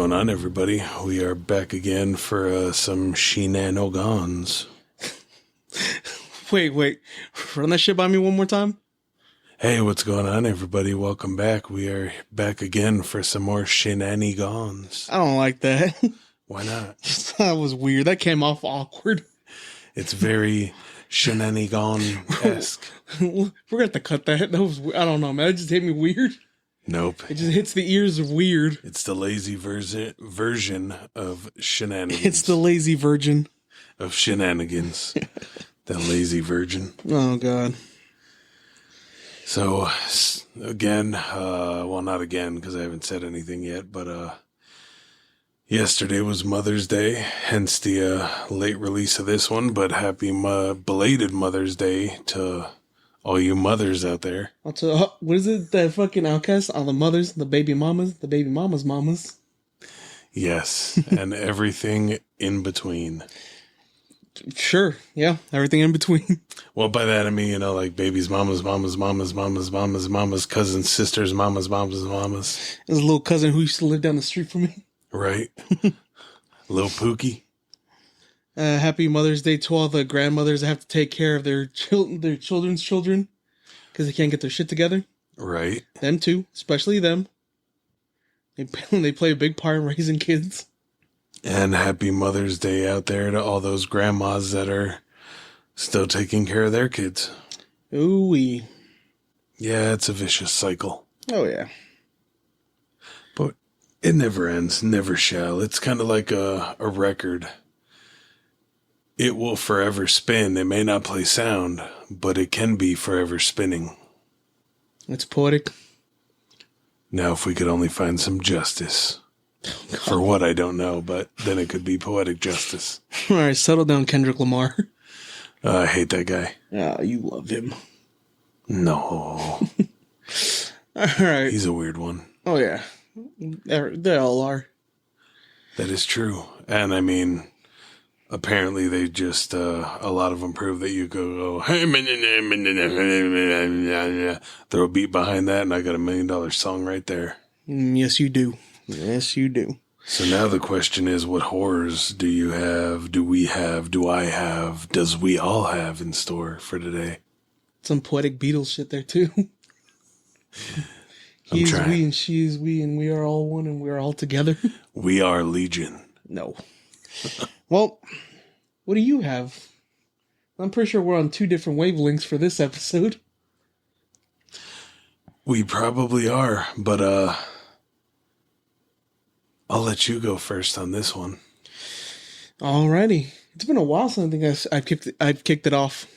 going on, everybody? We are back again for some shenanigans. Wait. Run that shit by me one more time. Hey, what's going on, everybody? Welcome back. We are back again for some more shenanigans. I don't like that. Why not? That was weird. That came off awkward. It's very shenanigan-esque. We're going to have to cut that. That was, I don't know, man. That just hit me weird. Nope. It just hits the ears of weird. It's the lazy version of shenanigans. It's the lazy virgin. Of shenanigans. The lazy virgin. Oh, God. So, again, well, not again, because I haven't said anything yet, but yesterday was Mother's Day, hence the late release of this one, but happy belated Mother's Day to all you mothers out there. What is it, that fucking outcast? All the mothers, the baby mamas' mamas. Yes, and everything in between. Sure, yeah, everything in between. Well, by that I mean, like babies, mamas, cousins, sisters, mamas. There's a little cousin who used to live down the street from me. Right. Little Pookie. Happy Mother's Day to all the grandmothers that have to take care of their children's children because they can't get their shit together. Right. Them too, especially them. They play a big part in raising kids. And happy Mother's Day out there to all those grandmas that are still taking care of their kids. Ooh-wee. Yeah, it's a vicious cycle. Oh, yeah. But it never ends, never shall. It's kind of like a record. It will forever spin. It may not play sound, but it can be forever spinning. It's poetic. Now, if we could only find some justice. For what, I don't know, but then it could be poetic justice. All right, settle down, Kendrick Lamar. I hate that guy. Yeah, you love him. No. All right. He's a weird one. Oh, yeah. They all are. That is true. And I mean, apparently they just, a lot of them prove that you go, throw a beat behind that, and I got $1 million song right there. Yes, you do. Yes, you do. So now the question is, what horrors do you have, do we have, do I have, does we all have in store for today? Some poetic Beatles shit there, too. He is we and she is we and we are all one and we are all together. We are legion. No. Well, what do you have? I'm pretty sure we're on 2 different wavelengths for this episode. We probably are, but I'll let you go first on this one. Alrighty. It's been a while since I think I've kicked it off.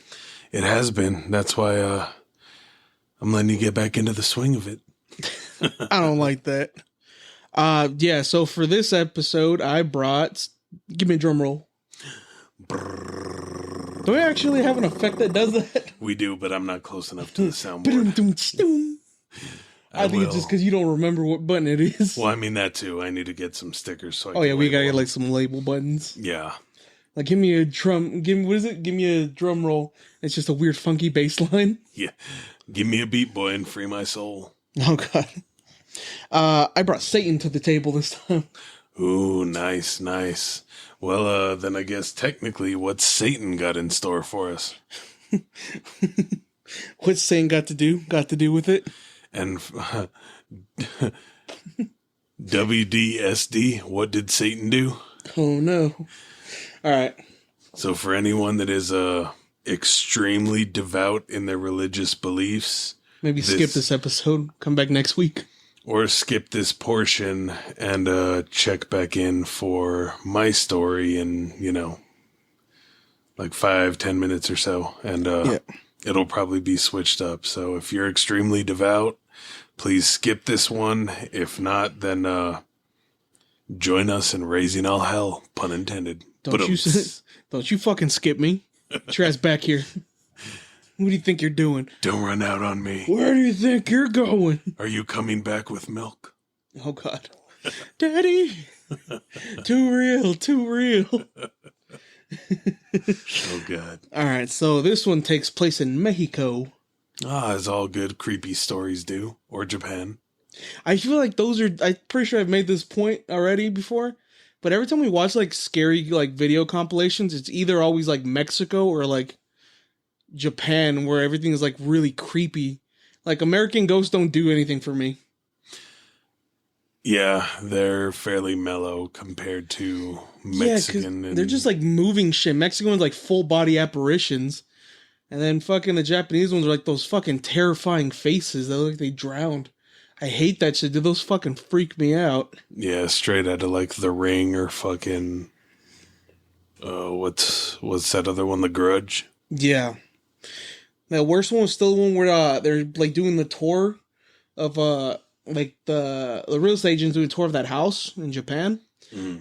It has been. That's why I'm letting you get back into the swing of it. I don't like that. Yeah, so for this episode, I brought... Give me a drum roll. Do we actually have an effect that does that? We do, but I'm not close enough to the soundboard. I think it's just because you don't remember what button it is. Well, I mean that too. I need to get some stickers. So we gotta get like some label buttons. Yeah. Like give me a drum. What is it? Give me a drum roll. It's just a weird funky bass line. Yeah. Give me a beat, boy, and free my soul. Oh God. I brought Satan to the table this time. Ooh, nice. Well, then I guess technically, what's Satan got in store for us? What's Satan got to do with it? And WDSD, what did Satan do? Oh, no. All right. So for anyone that is extremely devout in their religious beliefs... Maybe skip this episode, come back next week. Or skip this portion and check back in for my story in, like 5-10 minutes or so. And it'll probably be switched up. So if you're extremely devout... Please skip this one. If not, then join us in raising all hell, pun intended. Don't you fucking skip me. Get your ass back here. What do you think you're doing? Don't run out on me. Where do you think you're going? Are you coming back with milk? Oh, God. Daddy. Too real. Oh, God. All right, so this one takes place in Mexico. As all good creepy stories do. Or Japan. I feel like those are. I'm pretty sure I've made this point already before, but every time we watch like scary like video compilations, it's either always like Mexico or like Japan, where everything is like really creepy. Like American Ghosts don't do anything for me. Yeah, they're fairly mellow compared to Mexican. They're just like moving shit. Mexican ones like full body apparitions, and then fucking the Japanese ones are like those fucking terrifying faces that look like they drowned. I hate that shit. Dude, those fucking freak me out. Yeah, straight out of like The Ring or fucking what's that other one, The Grudge? Yeah. The worst one was still the one where they're like doing the tour of like the real estate agents doing a tour of that house in Japan.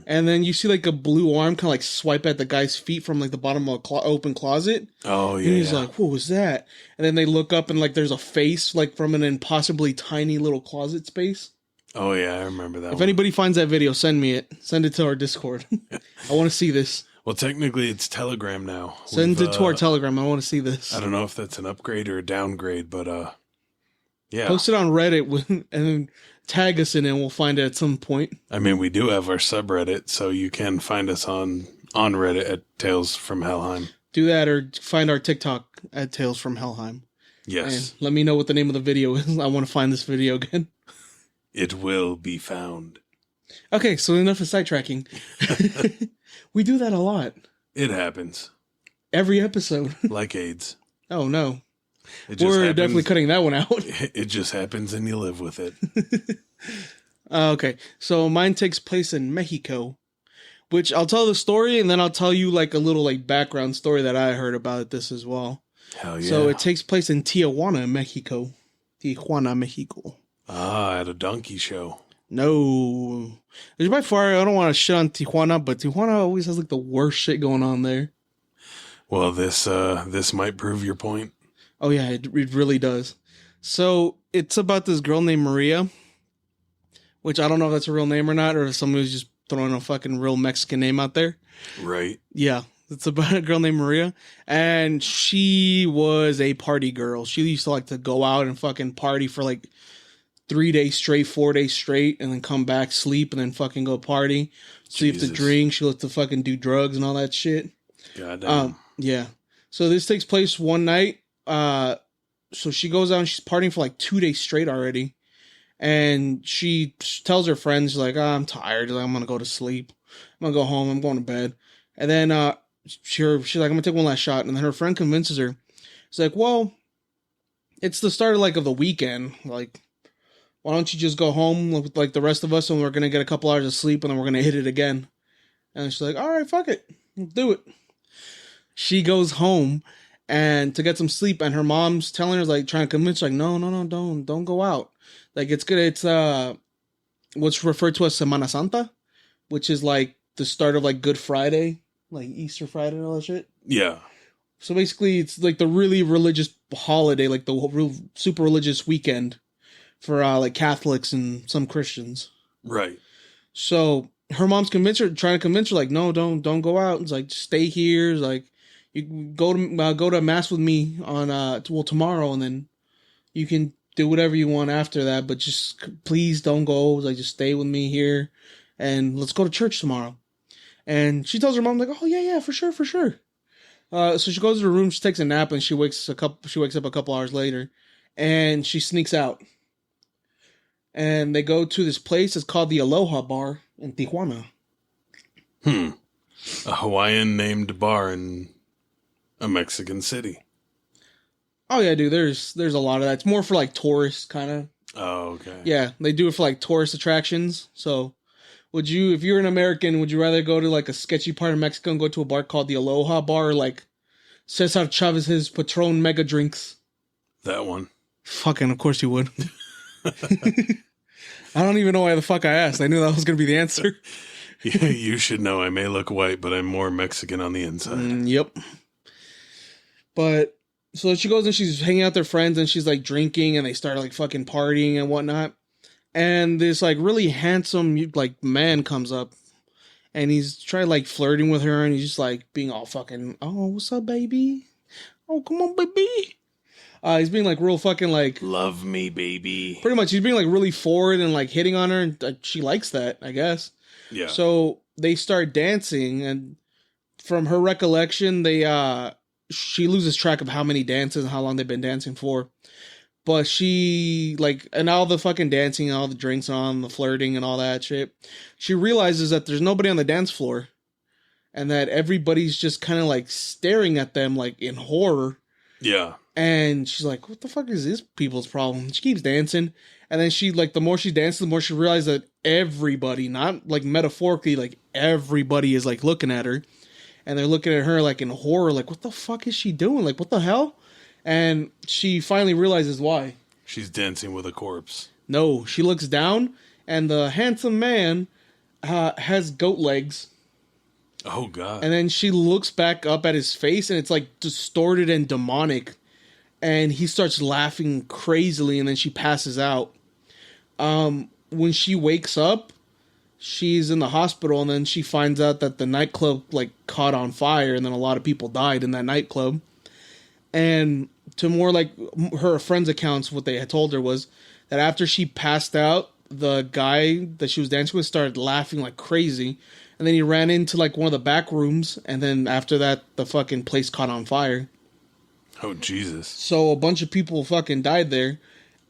And then you see like a blue arm kind of like swipe at the guy's feet from like the bottom of an open closet. Oh yeah. And he's like, "What was that?" And then they look up and like there's a face like from an impossibly tiny little closet space. Oh yeah, I remember that. If anybody finds that video, send me it. Send it to our Discord. I want to see this. Well, technically it's Telegram now. Send it to our Telegram. I want to see this. I don't know if that's an upgrade or a downgrade, but yeah. Post it on Reddit and then tag us in it and we'll find it at some point. I mean, we do have our subreddit, so you can find us on Reddit at Tales from Helheim. Do that or find our TikTok at Tales from Helheim. Yes. And let me know what the name of the video is. I want to find this video again. It will be found. Okay, so enough of sidetracking. We do that a lot. It happens. Every episode. Like AIDS. Oh, no. We're definitely cutting that one out. It just happens and you live with it. Okay, so mine takes place in Mexico, which I'll tell the story and then I'll tell you like a little like background story that I heard about this as well. Hell yeah. So it takes place in Tijuana, Mexico. Tijuana, Mexico. Ah, at a donkey show. No. There's by far, I don't want to shit on Tijuana, but Tijuana always has like the worst shit going on there. Well, this might prove your point. Oh yeah, it really does. So it's about this girl named Maria, which I don't know if that's a real name or not, or if somebody's just throwing a fucking real Mexican name out there. Right. Yeah, it's about a girl named Maria, and she was a party girl. She used to like to go out and fucking party for like 3 days straight, 4 days straight, and then come back, sleep, and then fucking go party. She used to drink. She loved to fucking do drugs and all that shit. Goddamn. Yeah. So this takes place one night. So she goes out and she's partying for like 2 days straight already. And she tells her friends, like, oh, I'm tired. Like, I'm going to go to sleep. I'm going to go home. I'm going to bed. And then she's like, I'm going to take one last shot. And then her friend convinces her. It's like, well, it's the start of the weekend. Like, why don't you just go home with like the rest of us and we're going to get a couple hours of sleep and then we're going to hit it again. And she's like, all right, fuck it. Let's do it. She goes home and to get some sleep, and her mom's telling her, like, trying to convince her, like, no, don't go out. Like, it's good. It's what's referred to as Semana Santa, which is like the start of like Good Friday, like Easter Friday and all that shit. Yeah. So basically, it's like the really religious holiday, like the real super religious weekend for like Catholics and some Christians. Right. So her mom's trying to convince her, like, no, don't go out. It's like, stay here. It's like, you go to mass with me on tomorrow, and then you can do whatever you want after that. But just please don't go. Like, just stay with me here, and let's go to church tomorrow. And she tells her mom, like, oh yeah, for sure. So she goes to her room. She takes a nap, and she wakes up a couple hours later, and she sneaks out. And they go to this place. It's called the Aloha Bar in Tijuana. A Hawaiian named bar in a Mexican city. Oh yeah, dude. There's a lot of that. It's more for like tourists, kind of. Oh, okay. Yeah, they do it for like tourist attractions. So, if you're an American, would you rather go to like a sketchy part of Mexico and go to a bar called the Aloha Bar, or like Cesar Chavez's Patron Mega Drinks? That one. Fucking, of course you would. I don't even know why the fuck I asked. I knew that was going to be the answer. Yeah, you should know I may look white, but I'm more Mexican on the inside. Yep. But, so she goes and she's hanging out with her friends and she's like drinking and they start like fucking partying and whatnot. And this like really handsome like man comes up and he's trying like flirting with her and he's just like being all fucking, oh, what's up, baby? Oh, come on, baby. He's being like real fucking like love me, baby. Pretty much, he's being like really forward and like hitting on her, and she likes that, I guess. Yeah. So they start dancing, and from her recollection, she loses track of how many dances and how long they've been dancing for. But she, like, and all the fucking dancing, and all the drinks on, the flirting and all that shit, she realizes that there's nobody on the dance floor. And that everybody's just kind of like staring at them like in horror. Yeah. And she's like, what the fuck is this people's problem? She keeps dancing. And then she, like, the more she dances, the more she realizes that everybody, not like metaphorically, like everybody is like looking at her. And they're looking at her like in horror, like, what the fuck is she doing? Like, what the hell? And she finally realizes why. She's dancing with a corpse. No, she looks down, and the handsome man has goat legs. Oh, God. And then she looks back up at his face, and it's like distorted and demonic. And he starts laughing crazily, and then she passes out. When she wakes up, she's in the hospital, and then she finds out that the nightclub like caught on fire, and then a lot of people died in that nightclub. And to more like her friends' accounts, what they had told her was that after she passed out, the guy that she was dancing with started laughing like crazy. And then he ran into like one of the back rooms, and then after that, the fucking place caught on fire. Oh, Jesus. So a bunch of people fucking died there,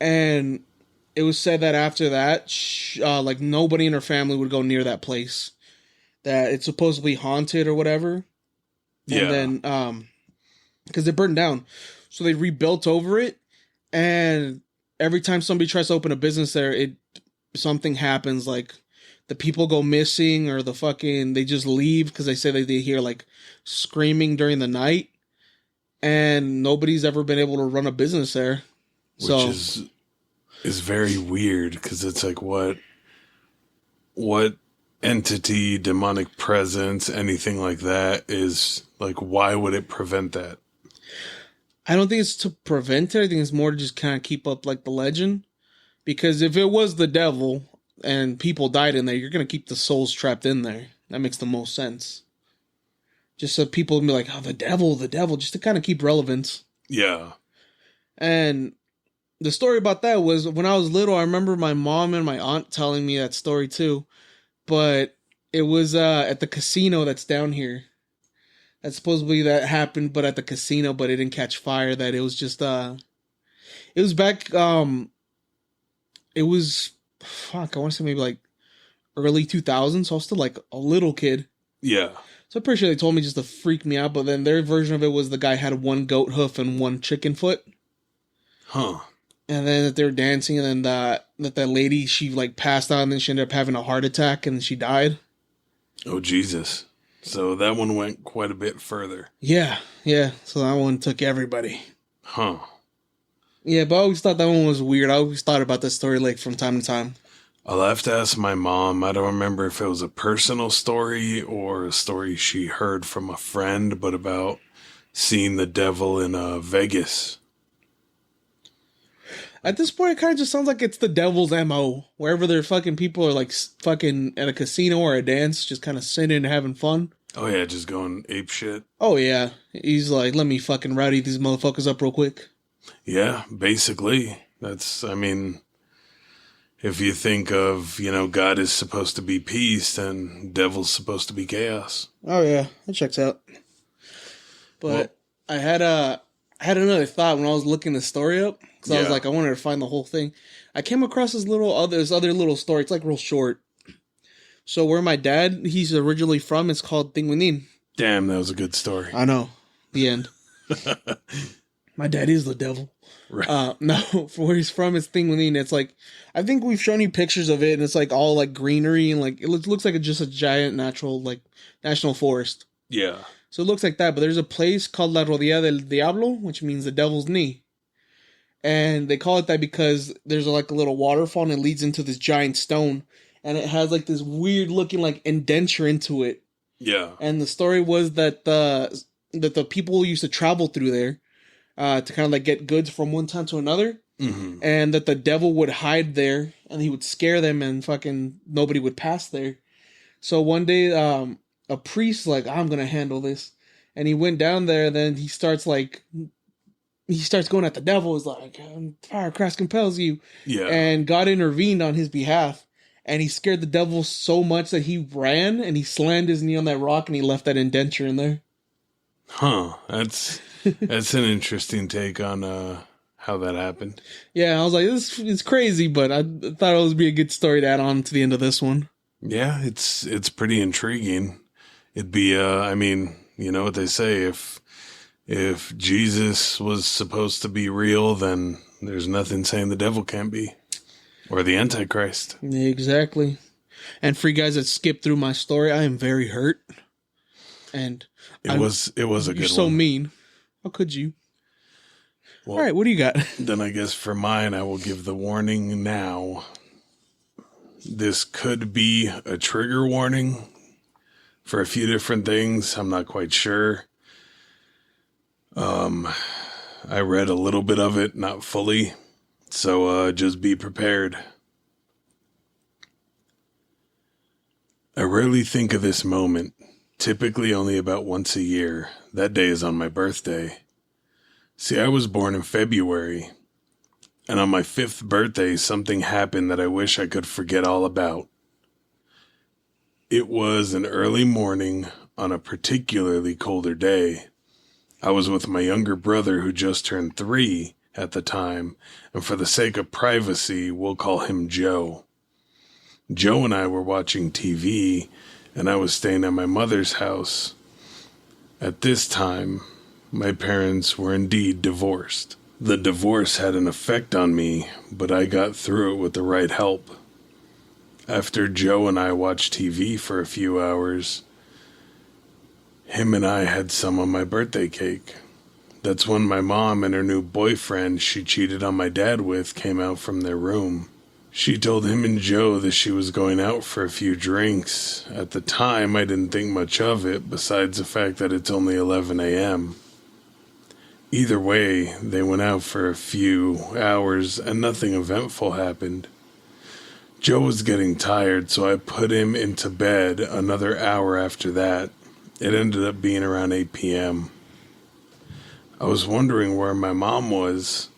and it was said that after that, like nobody in her family would go near that place. That it's supposedly haunted or whatever. Yeah. And then, because it burned down, so they rebuilt over it, and every time somebody tries to open a business there, something happens, like the people go missing, or they just leave because they say that they hear like screaming during the night, and nobody's ever been able to run a business there. Which is very weird, because it's like what entity, demonic presence, anything like that is like, why would it prevent that? I don't think it's to prevent it. I think it's more to just kind of keep up like the legend, because if it was the devil and people died in there, you're going to keep the souls trapped in there. That makes the most sense. Just so people can be like, oh, the devil, just to kind of keep relevance. Yeah. And the story about that was, when I was little, I remember my mom and my aunt telling me that story too. But it was at the casino that's down here. That supposedly that happened, but at the casino, but it didn't catch fire. That it was just, it was back, it was, fuck, I want to say maybe like early 2000s, so I was still like a little kid. Yeah. So I'm pretty sure they told me just to freak me out, but then their version of it was the guy had one goat hoof and one chicken foot. Huh. And then that they were dancing, and then that lady, she like passed out, and then she ended up having a heart attack, and she died. Oh, Jesus. So that one went quite a bit further. Yeah. So that one took everybody. Huh. Yeah, but I always thought that one was weird. I always thought about this story like from time to time. I'll have to ask my mom. I don't remember if it was a personal story or a story she heard from a friend, but about seeing the devil in Vegas. At this point, it kind of just sounds like it's the devil's MO. Wherever their fucking people are like fucking at a casino or a dance, just kind of sitting and having fun. Oh, yeah, just going ape shit. Oh, yeah. He's like, let me fucking rowdy these motherfuckers up real quick. Yeah, basically. That's, I mean, if you think of, God is supposed to be peace, and devil's supposed to be chaos. Oh, yeah. That checks out. But I had another thought when I was looking the story up, because I was like, I wanted to find the whole thing. I came across this other little story. It's like real short. So where my dad, he's originally from, it's called Tinguinin. Damn, that was a good story. I know. The end. My dad is the devil. Right. No, for where he's from, it's Tinguinin. It's like, I think we've shown you pictures of it, and it's like all like greenery, and like it looks like it's just a giant national forest. Yeah. So it looks like that, but there's a place called La Rodilla del Diablo, which means the devil's knee. And they call it that because there's like a little waterfall, and it leads into this giant stone, and it has like this weird looking like indenture into it. Yeah. And the story was that the people used to travel through there to kind of like get goods from one town to another. Mm-hmm. And that the devil would hide there, and he would scare them, and fucking nobody would pass there. So one day, a priest like, I'm gonna handle this, and he went down there. And then he starts like he starts going at the devil. Is like, fire Christ compels you. Yeah. And God intervened on his behalf. And he scared the devil so much that he ran and he slammed his knee on that rock and he left that indenture in there. Huh. That's an interesting take on how that happened. Yeah, I was like, this is crazy, but I thought it would be a good story to add on to the end of this one. Yeah, it's pretty intriguing. It'd be I mean, you know what they say, if Jesus was supposed to be real, then there's nothing saying the devil can't be. Or the Antichrist. Exactly. And for you guys that skipped through my story, I am very hurt. And it was a good one. You're so mean. How could you? Well, all right, what do you got? Then I guess for mine, I will give the warning now. This could be a trigger warning for a few different things. I'm not quite sure. I read a little bit of it, not fully. So just be prepared. I rarely think of this moment, typically only about once a year. That day is on my birthday. See, I was born in February, and on my 5th birthday, something happened that I wish I could forget all about. It was an early morning on a particularly colder day. I was with my younger brother who just turned 3 at the time, and for the sake of privacy, we'll call him Joe. Joe and I were watching TV, and I was staying at my mother's house. At this time, my parents were indeed divorced. The divorce had an effect on me, but I got through it with the right help. After Joe and I watched TV for a few hours, him and I had some on my birthday cake. That's when my mom and her new boyfriend she cheated on my dad with came out from their room. She told him and Joe that she was going out for a few drinks. At the time, I didn't think much of it, besides the fact that it's only 11 a.m. Either way, they went out for a few hours and nothing eventful happened. Joe was getting tired, so I put him into bed another hour after that. It ended up being around 8 p.m. I was wondering where my mom was,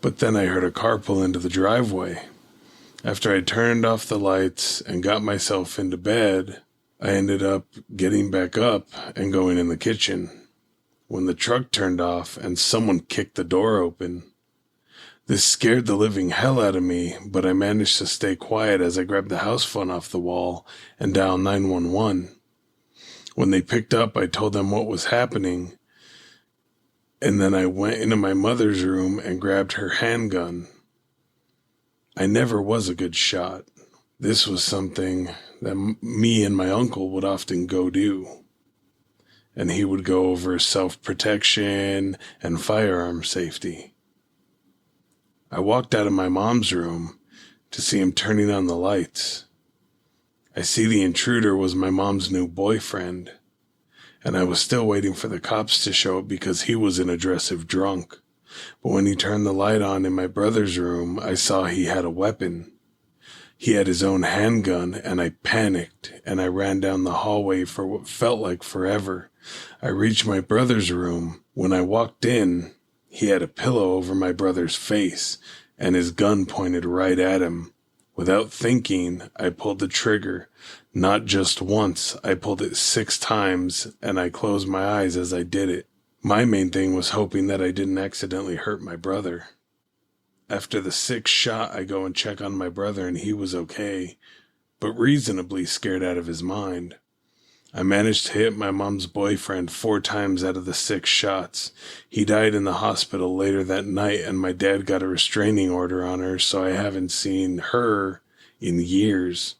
but then I heard a car pull into the driveway. After I turned off the lights and got myself into bed, I ended up getting back up and going in the kitchen when the truck turned off and someone kicked the door open. This scared the living hell out of me, but I managed to stay quiet as I grabbed the house phone off the wall and dialed 911. When they picked up, I told them what was happening, and then I went into my mother's room and grabbed her handgun. I never was a good shot. This was something that me and my uncle would often go do. And he would go over self-protection and firearm safety. I walked out of my mom's room to see him turning on the lights. I see the intruder was my mom's new boyfriend, and I was still waiting for the cops to show up because he was an aggressive drunk. But when he turned the light on in my brother's room, I saw he had a weapon. He had his own handgun, and I panicked, and I ran down the hallway for what felt like forever. I reached my brother's room. When I walked in, he had a pillow over my brother's face, and his gun pointed right at him. Without thinking, I pulled the trigger. Not just once, I pulled it 6 times, and I closed my eyes as I did it. My main thing was hoping that I didn't accidentally hurt my brother. After the 6th shot, I go and check on my brother, and he was okay, but reasonably scared out of his mind. I managed to hit my mom's boyfriend 4 times out of the 6 shots. He died in the hospital later that night, and my dad got a restraining order on her, so I haven't seen her in years.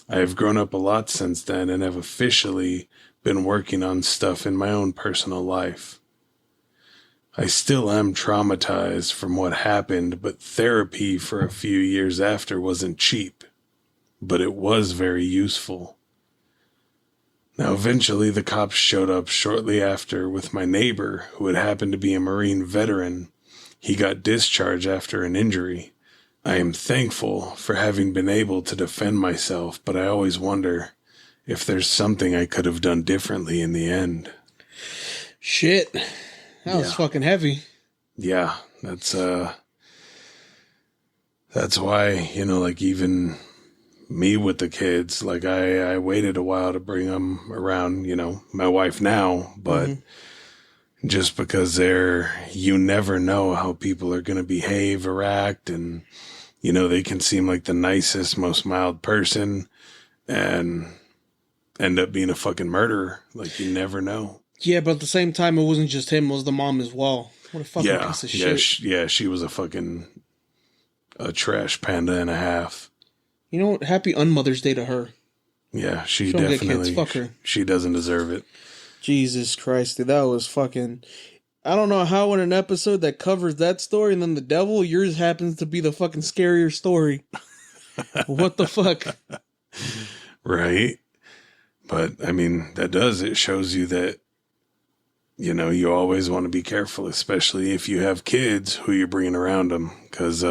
I have grown up a lot since then and have officially been working on stuff in my own personal life. I still am traumatized from what happened, but therapy for a few years after wasn't cheap, but it was very useful. Now, eventually, the cops showed up shortly after with my neighbor, who had happened to be a Marine veteran. He got discharged after an injury. I am thankful for having been able to defend myself, but I always wonder if there's something I could have done differently in the end. Shit. That was fucking heavy. Yeah, that's why, like even me with the kids, like I waited a while to bring them around, my wife now, but just because you never know how people are going to behave or act, and, they can seem like the nicest, most mild person and end up being a fucking murderer. Like, you never know. Yeah, but at the same time, it wasn't just him, it was the mom as well. What a fucking piece of shit. She was a trash panda and a half. You know what? Happy Unmother's Day to her. Yeah, she definitely. Fuck her. She doesn't deserve it. Jesus Christ, dude, that was fucking. I don't know how in an episode that covers that story and then the devil, yours happens to be the fucking scarier story. What the fuck? Right. But I mean, it shows you that, you always want to be careful, especially if you have kids who you're bringing around them, because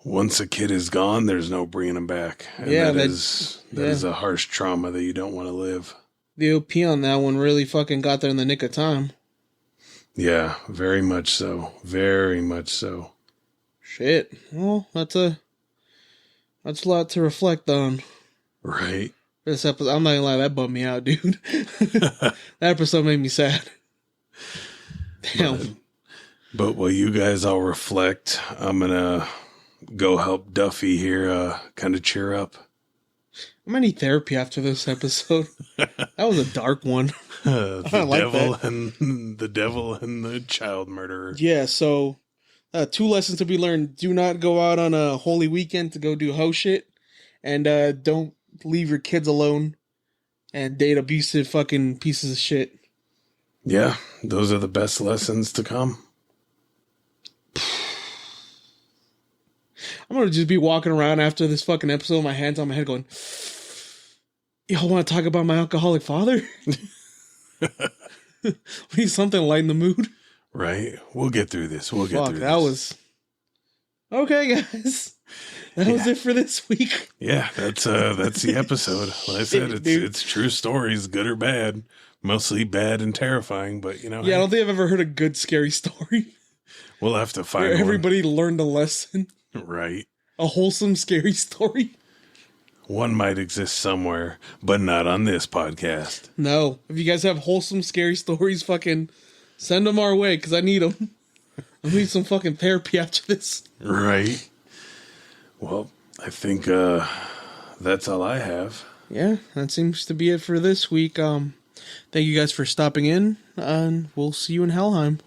once a kid is gone, there's no bringing them back. And that is a harsh trauma that you don't want to live. The OP on that one really fucking got there in the nick of time. Yeah, very much so. Very much so. Shit. Well, that's a lot to reflect on. Right. This episode, I'm not gonna lie, that bummed me out, dude. That episode made me sad. Damn. But while you guys all reflect, I'm gonna go help Duffy here kind of cheer up. I'm gonna need therapy after this episode. That was a dark one. The devil and the child murderer. Yeah, so 2 lessons to be learned. Do not go out on a holy weekend to go do hoe shit. And don't leave your kids alone and date abusive fucking pieces of shit. Yeah, those are the best lessons to come. I'm going to just be walking around after this fucking episode with my hands on my head going, y'all want to talk about my alcoholic father? We need something to lighten the mood. Right. We'll get through this. That was... Okay, guys. That was it for this week. Yeah, that's the episode. Like I said, it's true stories, good or bad. Mostly bad and terrifying, but Yeah, I don't think I've ever heard a good scary story. We'll have to find where everybody learned a lesson. Right. A wholesome, scary story. One might exist somewhere, but not on this podcast. No. If you guys have wholesome, scary stories, fucking send them our way, because I need them. I need some fucking therapy after this. Right. Well, I think that's all I have. Yeah, that seems to be it for this week. Thank you guys for stopping in, and we'll see you in Helheim.